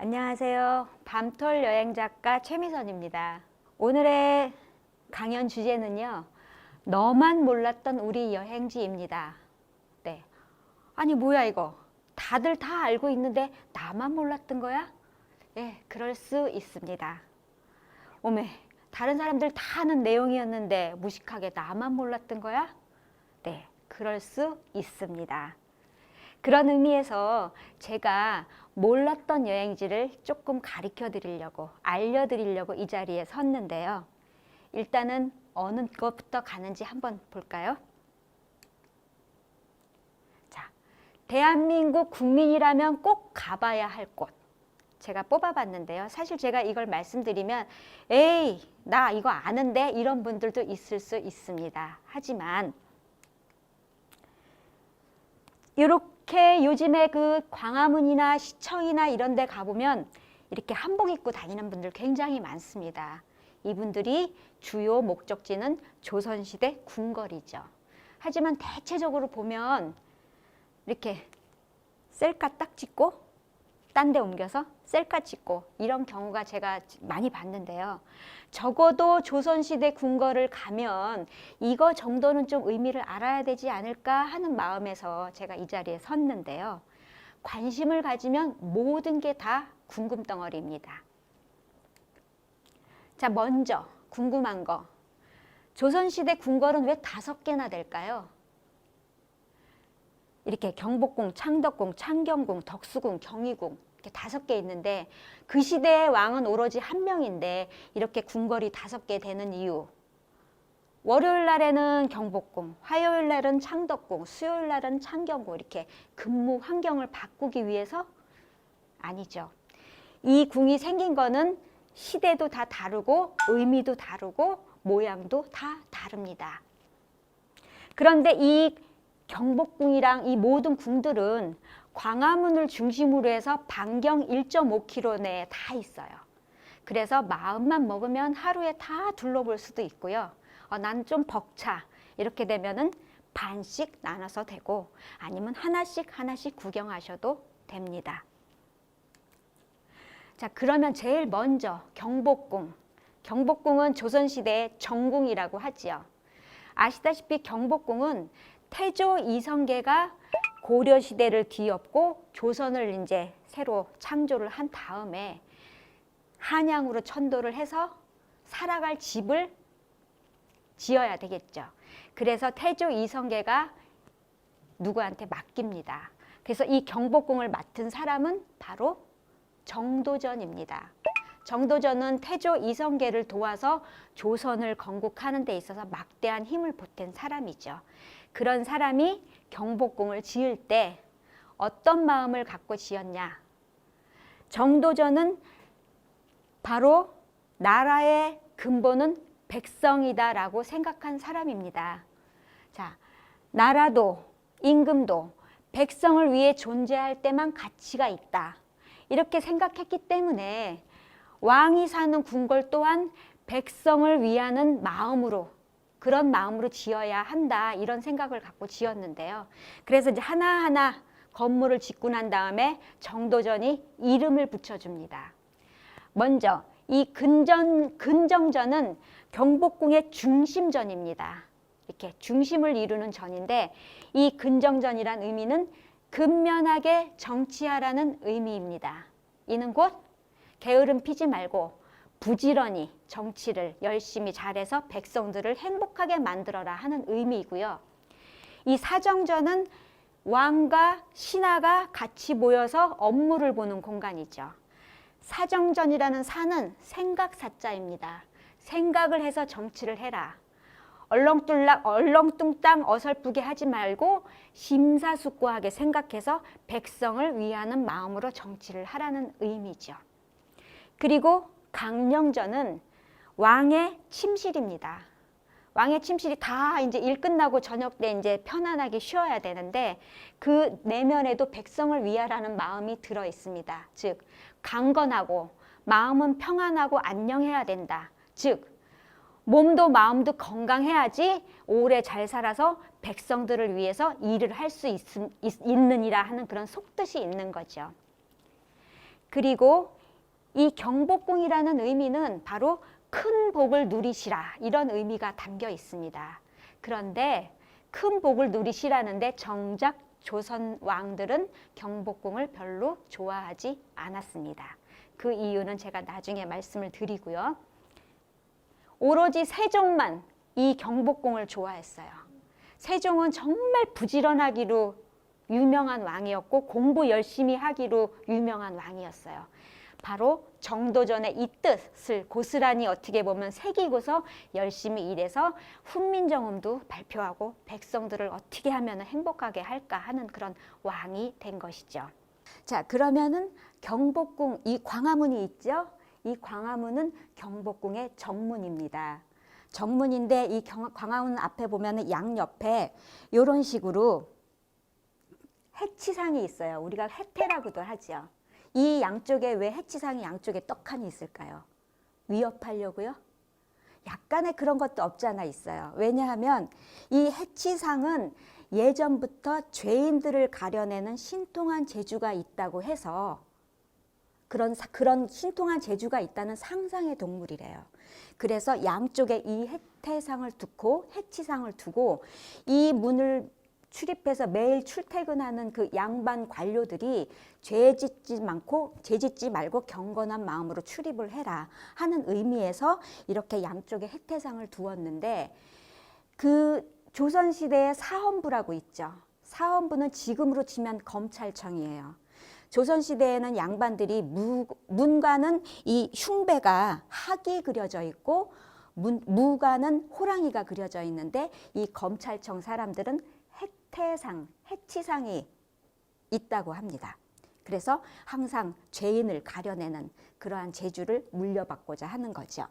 안녕하세요. 밤톨 여행작가 최미선입니다. 오늘의 강연 주제는요. 너만 몰랐던 우리 여행지입니다. 네. 아니 뭐야 이거. 다들 다 알고 있는데 나만 몰랐던 거야? 네, 그럴 수 있습니다. 오메, 다른 사람들 다 아는 내용이었는데 무식하게 나만 몰랐던 거야? 네, 그럴 수 있습니다. 그런 의미에서 제가 몰랐던 여행지를 조금 가르쳐 드리려고, 알려드리려고 이 자리에 섰는데요. 일단은 어느 것부터 가는지 한번 볼까요? 자, 대한민국 국민이라면 꼭 가봐야 할 곳. 제가 뽑아봤는데요. 사실 제가 이걸 말씀드리면 에이, 나 이거 아는데 이런 분들도 있을 수 있습니다. 하지만 이렇게 요즘에 그 광화문이나 시청이나 이런 데 가보면 이렇게 한복 입고 다니는 분들 굉장히 많습니다. 이분들이 주요 목적지는 조선시대 궁궐이죠. 하지만 대체적으로 보면 이렇게 셀카 딱 찍고 딴 데 옮겨서 셀카 찍고 이런 경우가 제가 많이 봤는데요. 적어도 조선시대 궁궐을 가면 이거 정도는 좀 의미를 알아야 되지 않을까 하는 마음에서 제가 이 자리에 섰는데요. 관심을 가지면 모든 게 다 궁금덩어리입니다. 자, 먼저 궁금한 거. 조선시대 궁궐은 왜 5개나 될까요? 이렇게 경복궁, 창덕궁, 창경궁, 덕수궁, 경희궁 이렇게 5개 있는데 그 시대의 왕은 오로지 한 명인데 이렇게 궁궐이 5개 되는 이유. 월요일 날에는 경복궁, 화요일 날은 창덕궁, 수요일 날은 창경궁 이렇게 근무 환경을 바꾸기 위해서? 아니죠. 이 궁이 생긴 거는 시대도 다 다르고 의미도 다르고 모양도 다 다릅니다. 그런데 이 경복궁이랑 이 모든 궁들은 광화문을 중심으로 해서 반경 1.5km 내에 다 있어요. 그래서 마음만 먹으면 하루에 다 둘러볼 수도 있고요. 난 좀 벅차. 이렇게 되면은 반씩 나눠서 되고 아니면 하나씩 구경하셔도 됩니다. 자, 그러면 제일 먼저 경복궁. 경복궁은 조선시대의 정궁이라고 하지요. 아시다시피 경복궁은 태조 이성계가 고려시대를 뒤엎고 조선을 이제 새로 창조를 한 다음에 한양으로 천도를 해서 살아갈 집을 지어야 되겠죠. 그래서 태조 이성계가 누구한테 맡깁니다. 그래서 이 경복궁을 맡은 사람은 바로 정도전입니다. 정도전은 태조 이성계를 도와서 조선을 건국하는 데 있어서 막대한 힘을 보탠 사람이죠. 그런 사람이 경복궁을 지을 때 어떤 마음을 갖고 지었냐? 정도전은 바로 나라의 근본은 백성이다라고 생각한 사람입니다. 자, 나라도 임금도 백성을 위해 존재할 때만 가치가 있다. 이렇게 생각했기 때문에 왕이 사는 궁궐 또한 백성을 위하는 마음으로 그런 마음으로 지어야 한다 이런 생각을 갖고 지었는데요. 그래서 이제 하나하나 건물을 짓고 난 다음에 정도전이 이름을 붙여줍니다. 먼저 이 근정전은 경복궁의 중심전입니다. 이렇게 중심을 이루는 전인데 이 근정전이란 의미는 근면하게 정치하라는 의미입니다. 이는 곧 게으름 피지 말고 부지런히 정치를 열심히 잘해서 백성들을 행복하게 만들어라 하는 의미이고요. 이 사정전은 왕과 신하가 같이 모여서 업무를 보는 공간이죠. 사정전이라는 사는 생각사자입니다. 생각을 해서 정치를 해라. 얼렁뚱땅 어설프게 하지 말고 심사숙고하게 생각해서 백성을 위하는 마음으로 정치를 하라는 의미죠. 그리고 강령전은 왕의 침실입니다. 왕의 침실이 다 이제 일 끝나고 저녁 때 이제 편안하게 쉬어야 되는데 그 내면에도 백성을 위하라는 마음이 들어 있습니다. 즉, 강건하고 마음은 평안하고 안녕해야 된다. 즉, 몸도 마음도 건강해야지 오래 잘 살아서 백성들을 위해서 일을 할 수 있느니라 하는 그런 속뜻이 있는 거죠. 그리고 이 경복궁이라는 의미는 바로 큰 복을 누리시라 이런 의미가 담겨 있습니다. 그런데 큰 복을 누리시라는데 정작 조선 왕들은 경복궁을 별로 좋아하지 않았습니다. 그 이유는 제가 나중에 말씀을 드리고요. 오로지 세종만 이 경복궁을 좋아했어요. 세종은 정말 부지런하기로 유명한 왕이었고 공부 열심히 하기로 유명한 왕이었어요. 바로 정도전의 이 뜻을 고스란히 어떻게 보면 새기고서 열심히 일해서 훈민정음도 발표하고 백성들을 어떻게 하면 행복하게 할까 하는 그런 왕이 된 것이죠. 자, 그러면은 경복궁, 이 광화문이 있죠? 이 광화문은 경복궁의 정문입니다. 정문인데 이 광화문 앞에 보면은 양옆에 이런 식으로 해치상이 있어요. 우리가 해태라고도 하죠. 이 양쪽에 왜 해치상이 양쪽에 떡하니 있을까요? 위협하려고요? 약간의 그런 것도 없지 않아 있어요. 왜냐하면 이 해치상은 예전부터 죄인들을 가려내는 신통한 재주가 있다고 해서 그런 신통한 재주가 있다는 상상의 동물이래요. 그래서 양쪽에 이 해태상을 두고 해치상을 두고 이 문을 출입해서 매일 출퇴근하는 그 양반 관료들이 죄 짓지 말고 경건한 마음으로 출입을 해라 하는 의미에서 이렇게 양쪽에 해태상을 두었는데, 그 조선시대의 사헌부라고 있죠. 사헌부는 지금으로 치면 검찰청이에요. 조선시대에는 양반들이 문과는 이 흉배가 학이 그려져 있고 무과는 호랑이가 그려져 있는데, 이 검찰청 사람들은 해치상이 있다고 합니다. 그래서 항상 죄인을 가려내는 그러한 재주를 물려받고자 하는 거죠.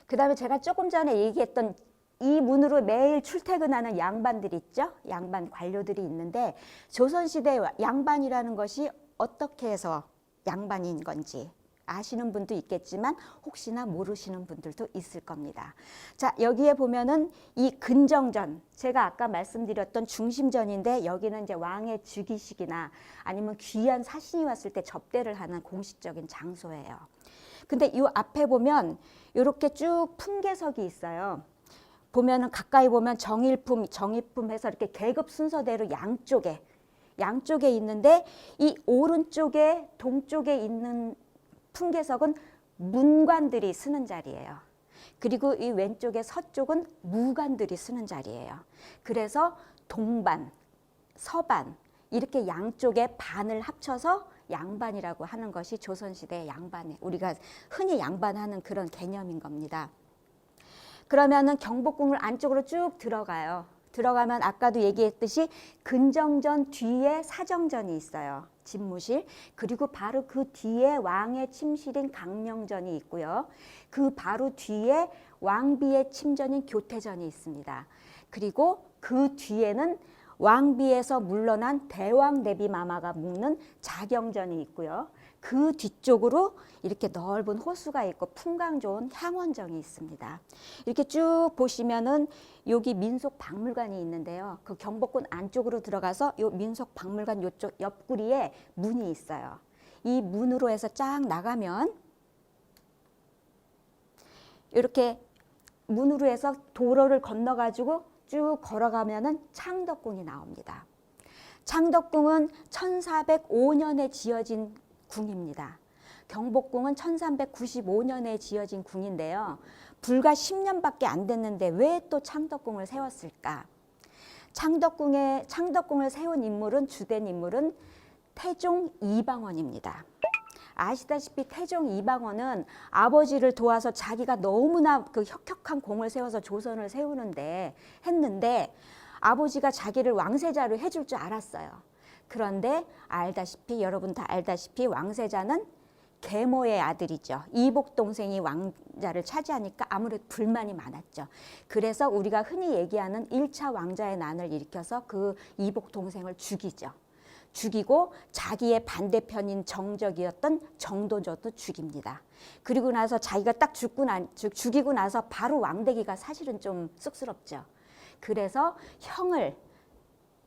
그 다음에 제가 조금 전에 얘기했던 이 문으로 매일 출퇴근하는 양반들 있죠? 양반 관료들이 있는데, 조선시대 양반이라는 것이 어떻게 해서 양반인 건지 아시는 분도 있겠지만 혹시나 모르시는 분들도 있을 겁니다. 자, 여기에 보면은 이 근정전, 제가 아까 말씀드렸던 중심전인데 여기는 이제 왕의 즉위식이나 아니면 귀한 사신이 왔을 때 접대를 하는 공식적인 장소예요. 근데 이 앞에 보면 이렇게 쭉 풍계석이 있어요. 보면은 가까이 보면 정일품, 정의품 해서 이렇게 계급 순서대로 양쪽에 있는데, 이 오른쪽에 동쪽에 있는 풍계석은 문관들이 쓰는 자리예요. 그리고 이 왼쪽에 서쪽은 무관들이 쓰는 자리예요. 그래서 동반, 서반 이렇게 양쪽의 반을 합쳐서 양반이라고 하는 것이 조선시대의 양반에 우리가 흔히 양반하는 그런 개념인 겁니다. 그러면은 경복궁을 안쪽으로 쭉 들어가요. 들어가면 아까도 얘기했듯이 근정전 뒤에 사정전이 있어요. 집무실. 그리고 바로 그 뒤에 왕의 침실인 강령전이 있고요. 그 바로 뒤에 왕비의 침전인 교태전이 있습니다. 그리고 그 뒤에는 왕비에서 물러난 대왕 내비마마가 묵는 자경전이 있고요. 그 뒤쪽으로 이렇게 넓은 호수가 있고 풍광 좋은 향원정이 있습니다. 이렇게 쭉 보시면은 여기 민속박물관이 있는데요. 그 경복궁 안쪽으로 들어가서 요 민속박물관 요쪽 옆구리에 문이 있어요. 이 문으로 해서 쫙 나가면 이렇게 문으로 해서 도로를 건너가지고 쭉 걸어가면은 창덕궁이 나옵니다. 창덕궁은 1405년에 지어진 궁입니다. 경복궁은 1395년에 지어진 궁인데요. 불과 10년밖에 안 됐는데 왜 또 창덕궁을 세웠을까? 창덕궁을 세운 인물은, 주된 인물은 태종 이방원입니다. 아시다시피 태종 이방원은 아버지를 도와서 자기가 너무나 그 혁혁한 공을 세워서 조선을 세우는데 했는데, 아버지가 자기를 왕세자로 해줄 줄 알았어요. 그런데 여러분 다 알다시피 왕세자는 계모의 아들이죠. 이복 동생이 왕자를 차지하니까 아무래도 불만이 많았죠. 그래서 우리가 흔히 얘기하는 1차 왕자의 난을 일으켜서 그 이복 동생을 죽이고 자기의 반대편인 정적이었던 정도전도 죽입니다. 그리고 나서 자기가 딱 죽이고 나서 바로 왕되기가 사실은 좀 쑥스럽죠. 그래서 형을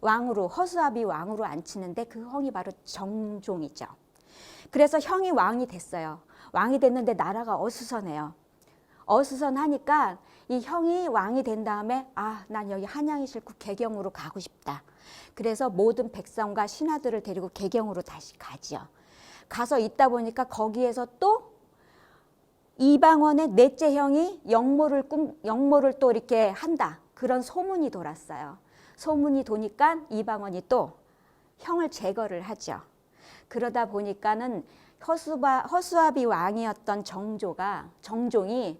왕으로 허수아비 왕으로 앉히는데 그 형이 바로 정종이죠. 그래서 형이 왕이 됐어요. 왕이 됐는데 나라가 어수선해요. 어수선하니까 이 형이 왕이 된 다음에 난 여기 한양이 싫고 개경으로 가고 싶다. 그래서 모든 백성과 신하들을 데리고 개경으로 다시 가지요. 가서 있다 보니까 거기에서 또 이방원의 넷째 형이 역모를 또 이렇게 한다. 그런 소문이 돌았어요. 소문이 도니까 이방원이 또 형을 제거를 하죠. 그러다 보니까는 허수아비 왕이었던 정종이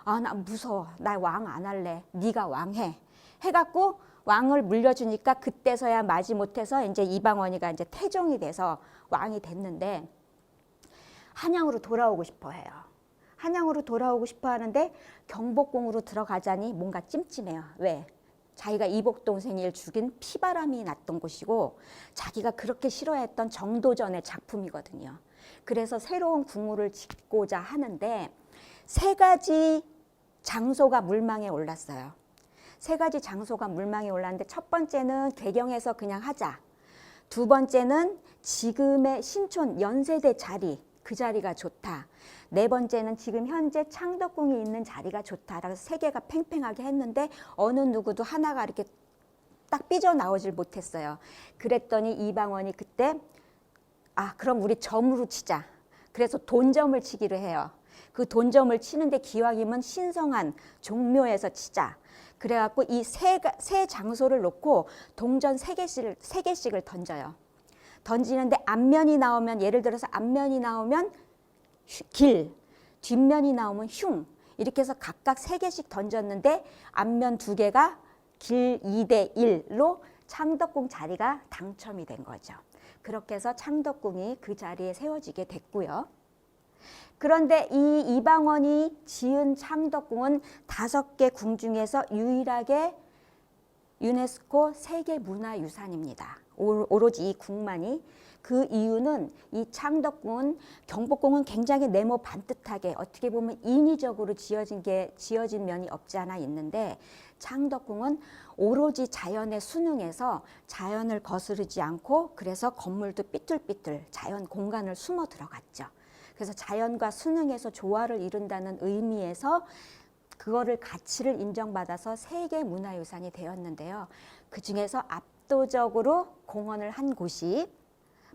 나 무서워. 나 왕 안 할래. 네가 왕해. 해갖고 왕을 물려주니까 그때서야 마지못해서 이제 이방원이가 이제 태종이 돼서 왕이 됐는데 한양으로 돌아오고 싶어 해요. 한양으로 돌아오고 싶어 하는데 경복궁으로 들어가자니 뭔가 찜찜해요. 왜? 자기가 이복 동생을 죽인 피바람이 났던 곳이고 자기가 그렇게 싫어했던 정도전의 작품이거든요. 그래서 새로운 궁궐을 짓고자 하는데 세 가지 장소가 물망에 올랐어요. 세 가지 장소가 물망에 올랐는데 첫 번째는 개경에서 그냥 하자. 두 번째는 지금의 신촌 연세대 자리, 그 자리가 좋다. 네 번째는 지금 현재 창덕궁이 있는 자리가 좋다. 그래서 세 개가 팽팽하게 했는데 어느 누구도 하나가 이렇게 딱 삐져나오질 못했어요. 그랬더니 이방원이 그때 그럼 우리 점으로 치자. 그래서 돈점을 치기로 해요. 그 돈점을 치는데 기왕이면 신성한 종묘에서 치자. 그래갖고 이 세 장소를 놓고 동전 세 개씩을 던져요. 던지는데 앞면이 나오면 예를 들어서 앞면이 나오면 길, 뒷면이 나오면 흉 이렇게 해서 각각 세 개씩 던졌는데 앞면 두 개가 길 2대 1로 창덕궁 자리가 당첨이 된 거죠. 그렇게 해서 창덕궁이 그 자리에 세워지게 됐고요. 그런데 이 이방원이 지은 창덕궁은 5개 궁 중에서 유일하게 유네스코 세계문화유산입니다. 오로지 이 궁만이. 그 이유는 이 창덕궁은 경복궁은 굉장히 네모 반듯하게 어떻게 보면 인위적으로 지어진 면이 없지 않아 있는데 창덕궁은 오로지 자연에 순응해서 자연을 거스르지 않고 그래서 건물도 삐뚤삐뚤 자연 공간을 숨어 들어갔죠. 그래서 자연과 순응해서 조화를 이룬다는 의미에서 그거를 가치를 인정받아서 세계문화유산이 되었는데요. 그중에서 압도적으로 공헌을 한 곳이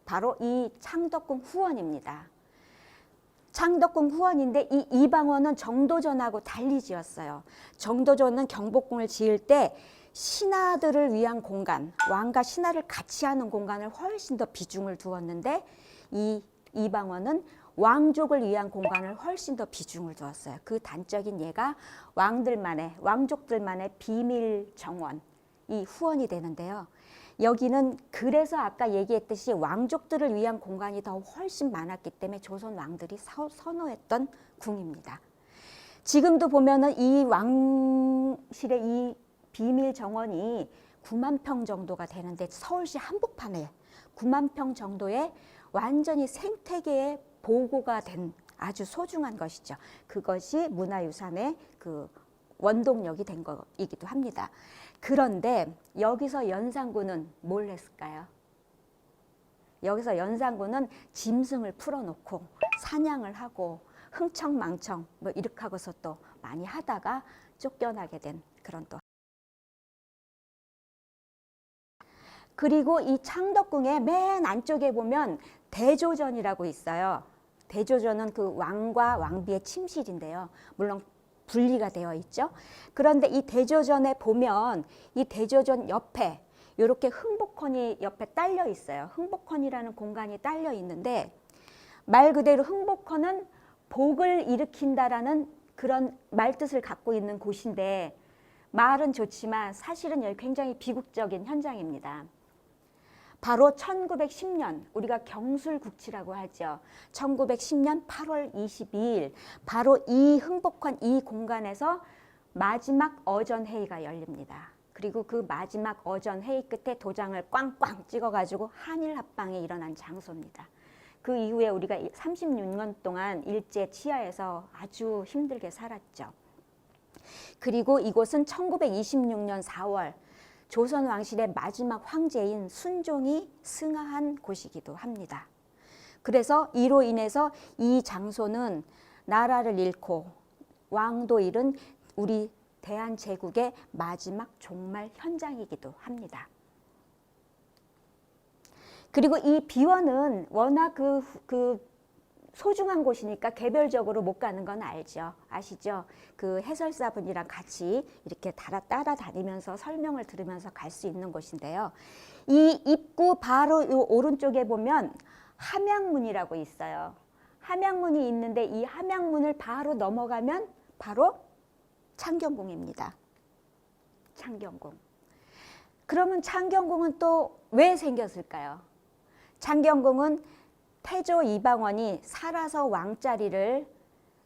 바로 이 창덕궁 후원입니다. 창덕궁 후원인데 이 이방원은 정도전하고 달리 지었어요. 정도전은 경복궁을 지을 때 신하들을 위한 공간, 왕과 신하를 같이 하는 공간을 훨씬 더 비중을 두었는데 이 이방원은 왕족을 위한 공간을 훨씬 더 비중을 두었어요. 그 단적인 예가 왕족들만의 비밀 정원, 이 후원이 되는데요. 여기는 그래서 아까 얘기했듯이 왕족들을 위한 공간이 더 훨씬 많았기 때문에 조선 왕들이 선호했던 궁입니다. 지금도 보면은 이 왕실의 이 비밀 정원이 9만 평 정도가 되는데 서울시 한복판에 9만 평 정도의 완전히 생태계의 보고가 된 아주 소중한 것이죠. 그것이 문화유산의 그 원동력이 된 것이기도 합니다. 그런데 여기서 연산군은 뭘 했을까요? 여기서 연산군은 짐승을 풀어놓고 사냥을 하고 흥청망청 뭐 이렇게 하고서 또 많이 하다가 쫓겨나게 된 그런 또. 그리고 이 창덕궁의 맨 안쪽에 보면 대조전이라고 있어요. 대조전은 그 왕과 왕비의 침실인데요. 물론 분리가 되어 있죠. 그런데 이 대조전에 보면 이 대조전 옆에 이렇게 흥복헌이 옆에 딸려 있어요. 흥복헌이라는 공간이 딸려 있는데 말 그대로 흥복헌은 복을 일으킨다라는 그런 말뜻을 갖고 있는 곳인데 말은 좋지만 사실은 여기 굉장히 비극적인 현장입니다. 바로 1910년 우리가 경술국치라고 하죠. 1910년 8월 22일 바로 이 흥복헌 이 공간에서 마지막 어전회의가 열립니다. 그리고 그 마지막 어전회의 끝에 도장을 꽝꽝 찍어가지고 한일합방이 일어난 장소입니다. 그 이후에 우리가 36년 동안 일제 치하에서 아주 힘들게 살았죠. 그리고 이곳은 1926년 4월 조선 왕실의 마지막 황제인 순종이 승하한 곳이기도 합니다. 그래서 이로 인해서 이 장소는 나라를 잃고 왕도 잃은 우리 대한제국의 마지막 종말 현장이기도 합니다. 그리고 이 비원은 워낙 그 소중한 곳이니까 개별적으로 못 가는 건 알죠. 아시죠? 그 해설사분이랑 같이 이렇게 따라다니면서 설명을 들으면서 갈 수 있는 곳인데요. 이 입구 바로 이 오른쪽에 보면 함양문이라고 있어요. 함양문이 있는데 이 함양문을 바로 넘어가면 바로 창경궁입니다. 창경궁. 그러면 창경궁은 또 왜 생겼을까요? 창경궁은 태조 이방원이 살아서 왕자리를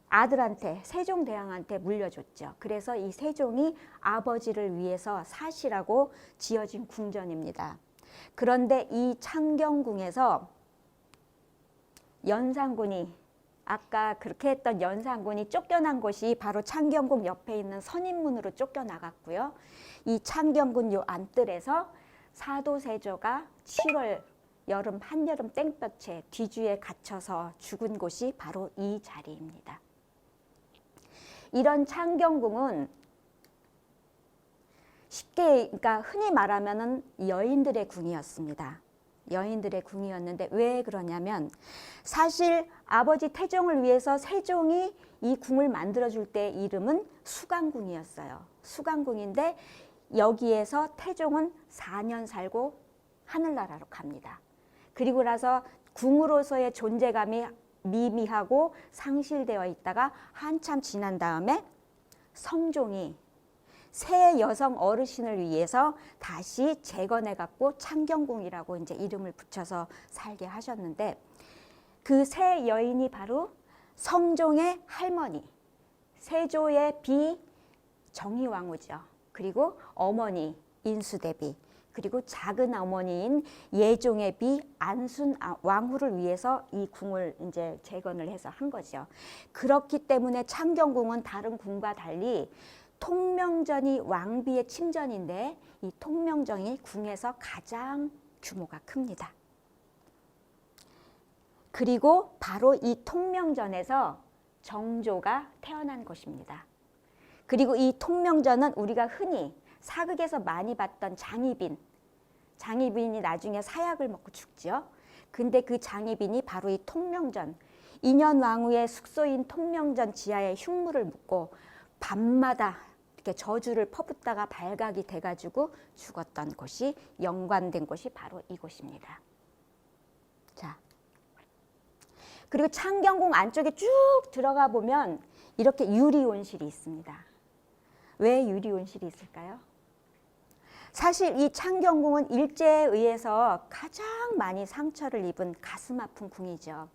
아들한테 세종대왕한테 물려줬죠. 그래서 이 세종이 아버지를 위해서 사시라고 지어진 궁전입니다. 그런데 이 창경궁에서 연산군이 아까 그렇게 했던 연산군이 쫓겨난 곳이 바로 창경궁 옆에 있는 선인문으로 쫓겨나갔고요. 이 창경궁 요 안뜰에서 사도세조가 7월 여름 한여름 땡볕에 뒤주에 갇혀서 죽은 곳이 바로 이 자리입니다. 이런 창경궁은 쉽게 그러니까 흔히 말하면은 여인들의 궁이었습니다. 여인들의 궁이었는데 왜 그러냐면 사실 아버지 태종을 위해서 세종이 이 궁을 만들어줄 때 이름은 수강궁이었어요. 수강궁인데 여기에서 태종은 4년 살고 하늘나라로 갑니다. 그리고 나서 궁으로서의 존재감이 미미하고 상실되어 있다가 한참 지난 다음에 성종이 새 여성 어르신을 위해서 다시 재건해 갖고 창경궁이라고 이제 이름을 붙여서 살게 하셨는데 그 새 여인이 바로 성종의 할머니 세조의 비 정희왕후죠. 그리고 어머니 인수대비 그리고 작은 어머니인 예종의 비 안순 왕후를 위해서 이 궁을 이제 재건을 해서 한 거죠. 그렇기 때문에 창경궁은 다른 궁과 달리 통명전이 왕비의 침전인데 이 통명전이 궁에서 가장 규모가 큽니다. 그리고 바로 이 통명전에서 정조가 태어난 곳입니다. 그리고 이 통명전은 우리가 흔히 사극에서 많이 봤던 장희빈이 나중에 사약을 먹고 죽죠. 근데 그 장희빈이 바로 이 통명전, 인현왕후의 숙소인 통명전 지하에 흉물을 묻고 밤마다 이렇게 저주를 퍼붓다가 발각이 돼가지고 죽었던 곳이 연관된 곳이 바로 이곳입니다. 자, 그리고 창경궁 안쪽에 쭉 들어가 보면 이렇게 유리온실이 있습니다. 왜 유리온실이 있을까요? 사실 이 창경궁은 일제에 의해서 가장 많이 상처를 입은 가슴 아픈 궁이죠.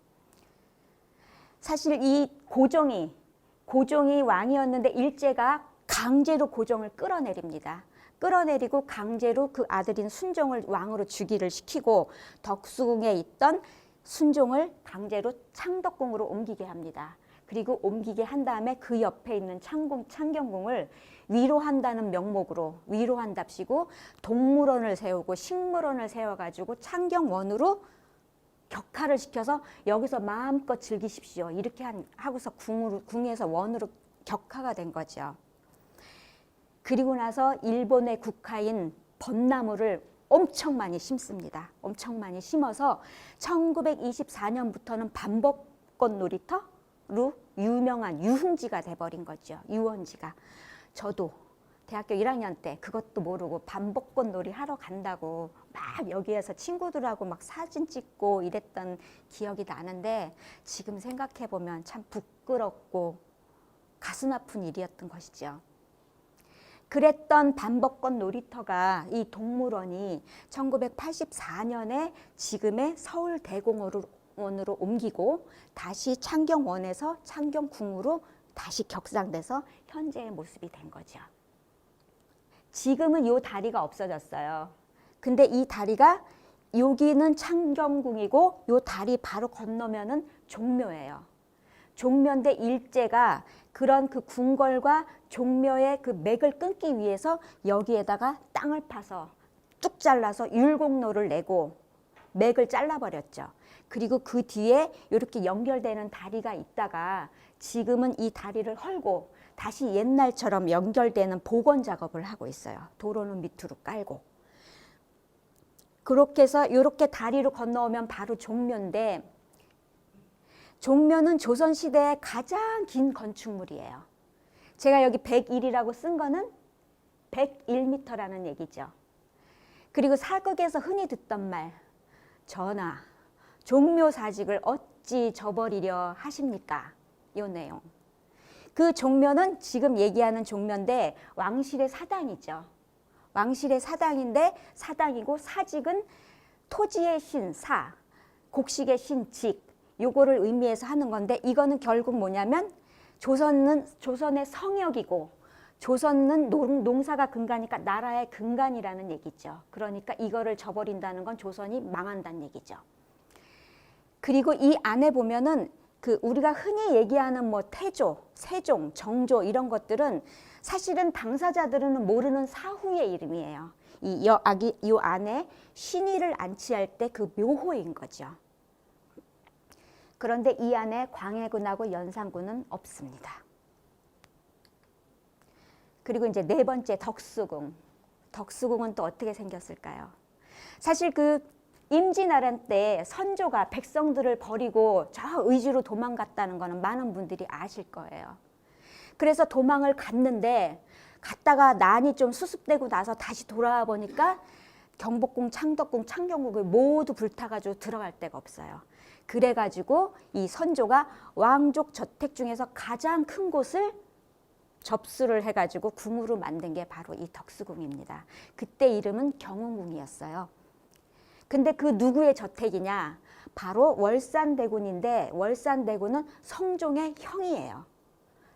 사실 이 고종이 왕이었는데 일제가 강제로 고종을 끌어내립니다. 끌어내리고 강제로 그 아들인 순종을 왕으로 즉위를 시키고 덕수궁에 있던 순종을 강제로 창덕궁으로 옮기게 합니다. 그리고 옮기게 한 다음에 그 옆에 있는 창경궁을 위로한다는 명목으로 위로한답시고 동물원을 세우고 식물원을 세워가지고 창경원으로 격하를 시켜서 여기서 마음껏 즐기십시오. 이렇게 하고서 궁에서 원으로 격하가 된 거죠. 그리고 나서 일본의 국화인 벚나무를 엄청 많이 심습니다. 엄청 많이 심어서 1924년부터는 반벚꽃 놀이터로 유명한 유흥지가 돼버린 거죠. 유원지가. 저도 대학교 1학년 때 그것도 모르고 반벚꽃 놀이 하러 간다고 막 여기에서 친구들하고 막 사진 찍고 이랬던 기억이 나는데 지금 생각해보면 참 부끄럽고 가슴 아픈 일이었던 것이죠. 그랬던 반벚꽃 놀이터가 이 동물원이 1984년에 지금의 서울대공원으로 옮기고 다시 창경원에서 창경궁으로 다시 격상돼서 현재의 모습이 된 거죠. 지금은 이 다리가 없어졌어요. 근데 이 다리가 여기는 창경궁이고 이 다리 바로 건너면은 종묘예요. 종묘인데 일제가 그런 그 궁궐과 종묘의 그 맥을 끊기 위해서 여기에다가 땅을 파서 뚝 잘라서 율곡로를 내고 맥을 잘라버렸죠. 그리고 그 뒤에 이렇게 연결되는 다리가 있다가 지금은 이 다리를 헐고 다시 옛날처럼 연결되는 복원 작업을 하고 있어요. 도로는 밑으로 깔고. 그렇게 해서 이렇게 다리로 건너오면 바로 종묘인데, 종묘는 조선시대의 가장 긴 건축물이에요. 제가 여기 101이라고 쓴 거는 101m라는 얘기죠. 그리고 사극에서 흔히 듣던 말, 전하, 종묘 사직을 어찌 저버리려 하십니까? 이 내용. 그 종묘는 지금 얘기하는 종묘인데 왕실의 사당이죠. 왕실의 사당인데 사당이고 사직은 토지의 신, 사, 곡식의 신, 직, 요거를 의미해서 하는 건데 이거는 결국 뭐냐면 조선의 성역이고 조선은 농사가 근간이니까 나라의 근간이라는 얘기죠. 그러니까 이거를 저버린다는 건 조선이 망한다는 얘기죠. 그리고 이 안에 보면은 그 우리가 흔히 얘기하는 뭐 태조, 세종, 정조 이런 것들은 사실은 당사자들은 모르는 사후의 이름이에요. 이 안에 신의를 안치할 때 그 묘호인 거죠. 그런데 이 안에 광해군하고 연산군은 없습니다. 그리고 이제 네 번째 덕수궁. 덕수궁은 또 어떻게 생겼을까요? 사실 그 임진왜란 때 선조가 백성들을 버리고 저 의주로 도망갔다는 거는 많은 분들이 아실 거예요. 그래서 도망을 갔는데 갔다가 난이 좀 수습되고 나서 다시 돌아와 보니까 경복궁, 창덕궁, 창경궁을 모두 불타가지고 들어갈 데가 없어요. 그래가지고 이 선조가 왕족 저택 중에서 가장 큰 곳을 접수를 해가지고 궁으로 만든 게 바로 이 덕수궁입니다. 그때 이름은 경운궁이었어요. 근데 그 누구의 저택이냐? 바로 월산대군인데 월산대군은 성종의 형이에요.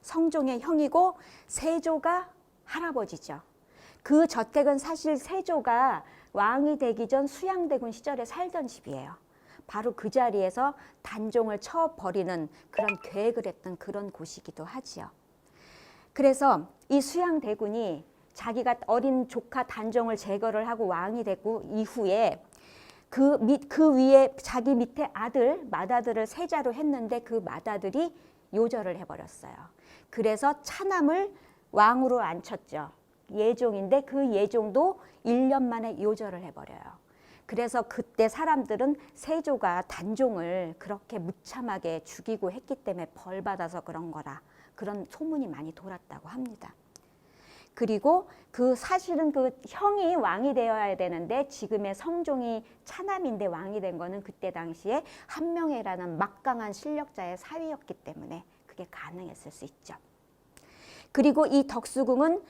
성종의 형이고 세조가 할아버지죠. 그 저택은 사실 세조가 왕이 되기 전 수양대군 시절에 살던 집이에요. 바로 그 자리에서 단종을 쳐버리는 그런 계획을 했던 그런 곳이기도 하지요. 그래서 이 수양대군이 자기가 어린 조카 단종을 제거를 하고 왕이 되고 이후에 그 위에 자기 밑에 맏아들을 세자로 했는데 그 맏아들이 요절을 해버렸어요. 그래서 차남을 왕으로 앉혔죠. 예종인데 그 예종도 1년 만에 요절을 해버려요. 그래서 그때 사람들은 세조가 단종을 그렇게 무참하게 죽이고 했기 때문에 벌 받아서 그런 거라 그런 소문이 많이 돌았다고 합니다. 그리고 그 사실은 그 형이 왕이 되어야 되는데 지금의 성종이 차남인데 왕이 된 거는 그때 당시에 한명회라는 막강한 실력자의 사위였기 때문에 그게 가능했을 수 있죠. 그리고 이 덕수궁은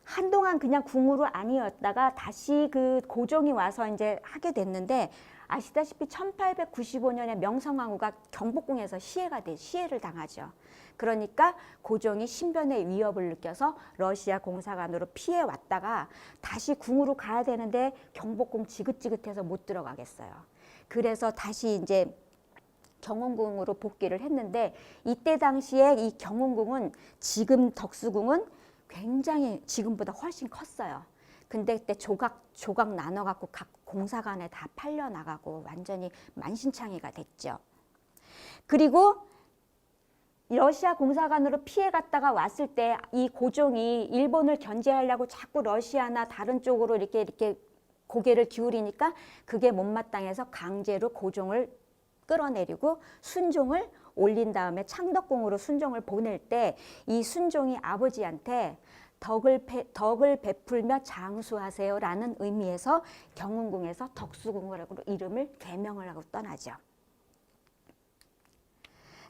한동안 그냥 궁으로 아니었다가 다시 그 고종이 와서 이제 하게 됐는데 아시다시피 1895년에 명성황후가 경복궁에서 시해를 당하죠. 그러니까 고종이 신변의 위협을 느껴서 러시아 공사관으로 피해 왔다가 다시 궁으로 가야 되는데 경복궁 지긋지긋해서 못 들어가겠어요. 그래서 다시 이제 경운궁으로 복귀를 했는데 이때 당시에 이 경운궁은 지금 덕수궁은 굉장히 지금보다 훨씬 컸어요. 근데 그때 조각 나눠갖고 각 공사관에 다 팔려나가고 완전히 만신창이가 됐죠. 그리고 러시아 공사관으로 피해갔다가 왔을 때 이 고종이 일본을 견제하려고 자꾸 러시아나 다른 쪽으로 이렇게 고개를 기울이니까 그게 못마땅해서 강제로 고종을 끌어내리고 순종을 올린 다음에 창덕궁으로 순종을 보낼 때 이 순종이 아버지한테 덕을 베풀며 장수하세요라는 의미에서 경운궁에서 덕수궁으로 이름을 개명을 하고 떠나죠.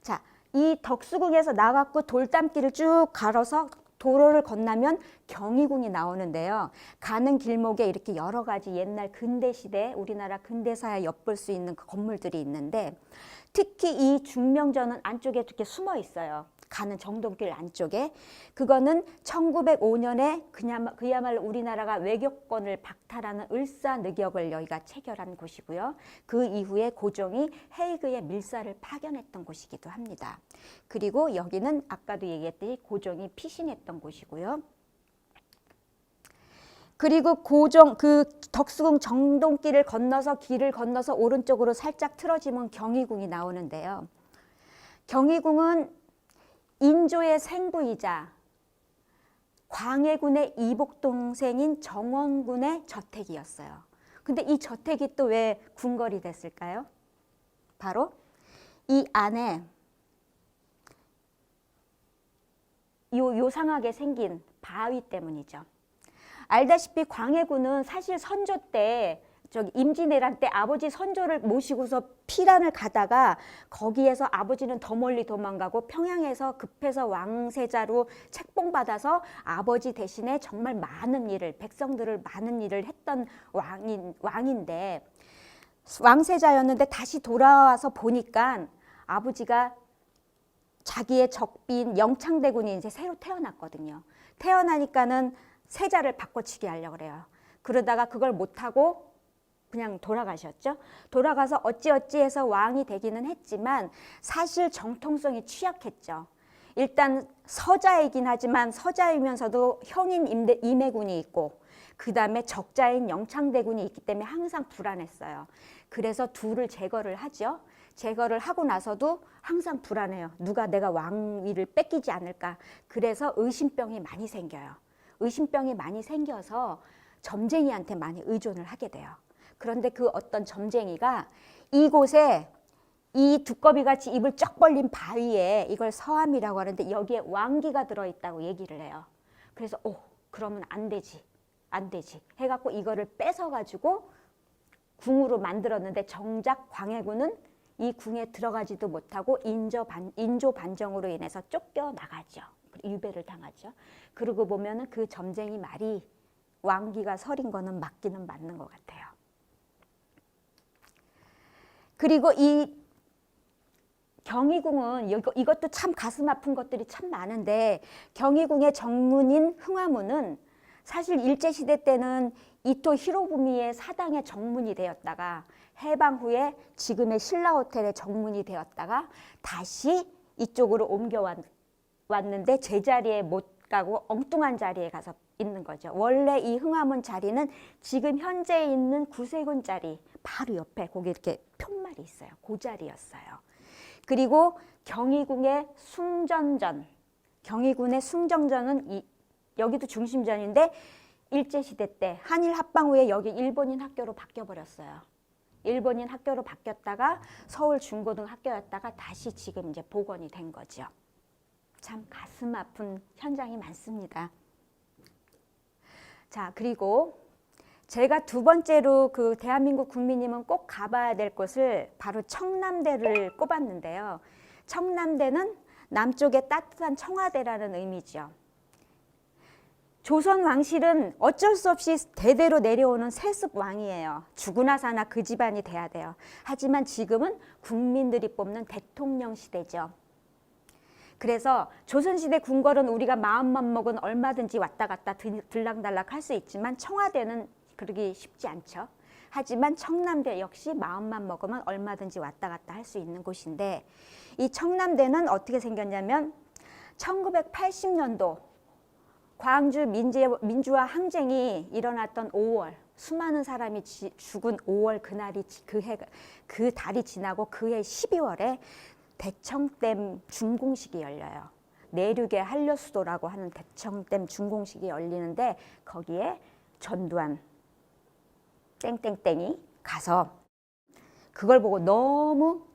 자, 이 덕수궁에서 나가고 돌담길을 쭉 걸어서 도로를 건너면 경희궁이 나오는데요. 가는 길목에 이렇게 여러 가지 옛날 근대시대 우리나라 근대사에 엿볼 수 있는 건물들이 있는데 특히 이 중명전은 안쪽에 이렇게 숨어 있어요. 가는 정동길 안쪽에. 그거는 1905년에 그야말로 우리나라가 외교권을 박탈하는 을사늑역을 여기가 체결한 곳이고요. 그 이후에 고종이 헤이그에 밀사를 파견했던 곳이기도 합니다. 그리고 여기는 아까도 얘기했듯이 고종이 피신했던 곳이고요. 그리고 그 덕수궁 정동길을 건너서 길을 건너서 오른쪽으로 살짝 틀어지면 경희궁이 나오는데요. 경희궁은 인조의 생부이자 광해군의 이복동생인 정원군의 저택이었어요. 근데 이 저택이 또 왜 궁궐이 됐을까요? 바로 이 안에 요상하게 생긴 바위 때문이죠. 알다시피 광해군은 사실 선조 때 임진왜란 때 아버지 선조를 모시고서 피란을 가다가 거기에서 아버지는 더 멀리 도망가고 평양에서 급해서 왕세자로 책봉받아서 아버지 대신에 정말 많은 일을, 백성들을 많은 일을 했던 왕인데 왕세자였는데 다시 돌아와서 보니까 아버지가 자기의 적비인 영창대군이 이제 새로 태어났거든요. 태어나니까는 세자를 바꿔치기 하려고 그래요. 그러다가 그걸 못하고 그냥 돌아가셨죠. 돌아가서 어찌어찌해서 왕이 되기는 했지만 사실 정통성이 취약했죠. 일단 서자이긴 하지만 서자이면서도 형인 임해군이 있고 그 다음에 적자인 영창대군이 있기 때문에 항상 불안했어요. 그래서 둘을 제거를 하죠. 제거를 하고 나서도 항상 불안해요. 누가 내가 왕위를 뺏기지 않을까. 그래서 의심병이 많이 생겨요. 의심병이 많이 생겨서 점쟁이한테 많이 의존을 하게 돼요. 그런데 그 어떤 점쟁이가 이곳에 이 두꺼비같이 입을 쩍 벌린 바위에 이걸 서암이라고 하는데 여기에 왕기가 들어있다고 얘기를 해요. 그래서 그러면 안 되지 해갖고 이거를 뺏어가지고 궁으로 만들었는데 정작 광해군은 이 궁에 들어가지도 못하고 인조 반정으로 인해서 쫓겨나가죠. 유배를 당하죠. 그러고 보면은 그 점쟁이 말이 왕기가 서린 거는 맞기는 맞는 것 같아요. 그리고 이 경희궁은 이것도 참 가슴 아픈 것들이 참 많은데 경희궁의 정문인 흥화문은 사실 일제시대 때는 이토 히로부미의 사당의 정문이 되었다가 해방 후에 지금의 신라호텔의 정문이 되었다가 다시 이쪽으로 옮겨왔는데 제자리에 못 가고 엉뚱한 자리에 가서 있는 거죠. 원래 이 흥화문 자리는 지금 현재 있는 구세군 자리 바로 옆에 거기 이렇게 편말이 있어요. 그 자리였어요. 그리고 경희궁의 숭정전은 여기도 중심전인데 일제시대 때 한일 합방 후에 여기 일본인 학교로 바뀌어버렸어요. 일본인 학교로 바뀌었다가 서울 중고등학교였다가 다시 지금 이제 복원이 된 거죠. 참 가슴 아픈 현장이 많습니다. 자, 그리고 제가 두 번째로 그 대한민국 국민님은 꼭 가봐야 될 곳을 바로 청남대를 꼽았는데요. 청남대는 남쪽의 따뜻한 청와대라는 의미죠. 조선 왕실은 어쩔 수 없이 대대로 내려오는 세습 왕이에요. 죽으나 사나 그 집안이 돼야 돼요. 하지만 지금은 국민들이 뽑는 대통령 시대죠. 그래서 조선시대 궁궐은 우리가 마음만 먹은 얼마든지 왔다 갔다 들락달락 할 수 있지만 청와대는 그러기 쉽지 않죠. 하지만 청남대 역시 마음만 먹으면 얼마든지 왔다 갔다 할 수 있는 곳인데 이 청남대는 어떻게 생겼냐면 1980년도 광주 민주화 항쟁이 일어났던 5월 수많은 사람이 죽은 5월 그 달이 지나고 그해 12월에 대청댐 준공식이 열려요. 내륙의 한려수도라고 하는 대청댐 준공식이 열리는데 거기에 전두환 땡땡땡이 가서 그걸 보고 너무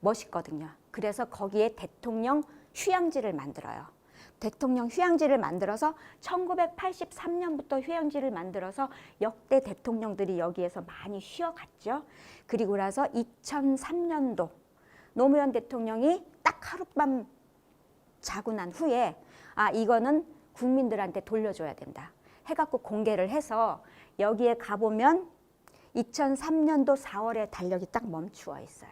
멋있거든요. 그래서 거기에 대통령 휴양지를 만들어요. 대통령 휴양지를 만들어서 1983년부터 휴양지를 만들어서 역대 대통령들이 여기에서 많이 쉬어갔죠. 그리고 나서 2003년도 노무현 대통령이 딱 하룻밤 자고 난 후에 이거는 국민들한테 돌려줘야 된다 해갖고 공개를 해서 여기에 가보면 2003년도 4월에 달력이 딱 멈추어 있어요.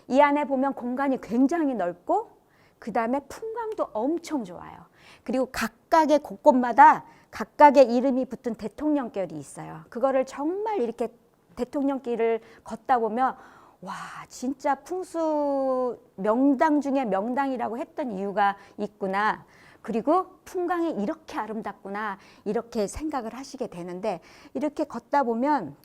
이 안에 보면 공간이 굉장히 넓고 그 다음에 풍광도 엄청 좋아요. 그리고 각각의 곳곳마다 각각의 이름이 붙은 대통령길이 있어요. 그거를 정말 이렇게 대통령길을 걷다 보면 와, 진짜 풍수 명당 중에 명당이라고 했던 이유가 있구나. 그리고 풍광이 이렇게 아름답구나. 이렇게 생각을 하시게 되는데, 이렇게 걷다 보면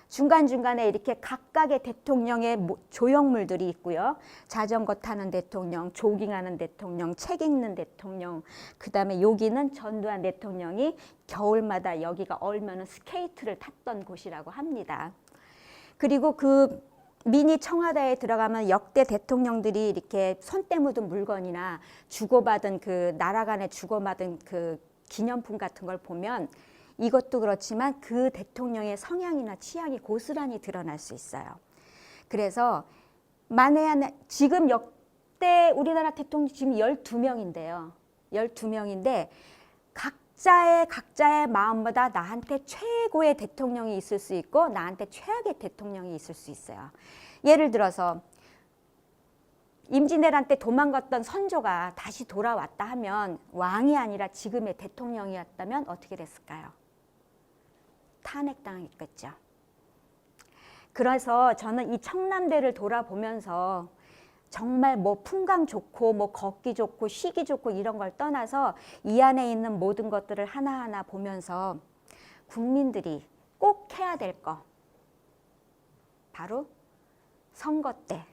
중간중간에 이렇게 각각의 대통령의 조형물들이 있고요. 자전거 타는 대통령, 조깅하는 대통령, 책 읽는 대통령, 그 다음에 여기는 전두환 대통령이 겨울마다 여기가 얼면은 스케이트를 탔던 곳이라고 합니다. 그리고 그 미니 청와대에 들어가면 역대 대통령들이 이렇게 손때 묻은 물건이나 주고받은 그 나라 간에 주고받은 그 기념품 같은 걸 보면 이것도 그렇지만 그 대통령의 성향이나 취향이 고스란히 드러날 수 있어요. 그래서 만에 지금 역대 우리나라 대통령 지금 12명인데요. 12명인데 각자의 마음보다 나한테 최고의 대통령이 있을 수 있고 나한테 최악의 대통령이 있을 수 있어요. 예를 들어서 임진왜란 때 도망갔던 선조가 다시 돌아왔다 하면 왕이 아니라 지금의 대통령이었다면 어떻게 됐을까요? 탄핵당했겠죠. 그래서 저는 이 청남대를 돌아보면서 정말 뭐 풍광 좋고 뭐 걷기 좋고 쉬기 좋고 이런 걸 떠나서 이 안에 있는 모든 것들을 하나하나 보면서 국민들이 꼭 해야 될 거 바로 선거 때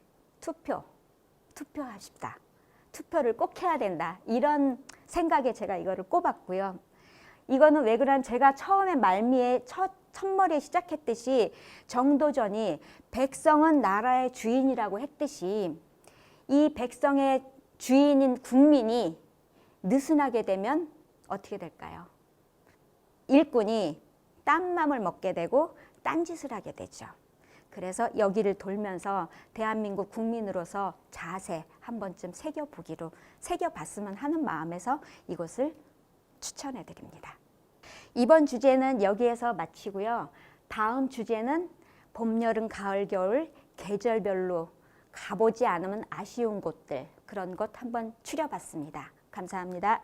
투표하십다. 투표를 꼭 해야 된다. 이런 생각에 제가 이거를 꼽았고요. 이거는 왜 그러냐면 제가 처음에 말미에 첫머리에 시작했듯이 정도전이 백성은 나라의 주인이라고 했듯이 이 백성의 주인인 국민이 느슨하게 되면 어떻게 될까요? 일꾼이 딴 맘을 먹게 되고 딴짓을 하게 되죠. 그래서 여기를 돌면서 대한민국 국민으로서 자세 한 번쯤 새겨봤으면 하는 마음에서 이곳을 추천해 드립니다. 이번 주제는 여기에서 마치고요. 다음 주제는 봄, 여름, 가을, 겨울 계절별로 가보지 않으면 아쉬운 곳들 그런 것 한번 추려봤습니다. 감사합니다.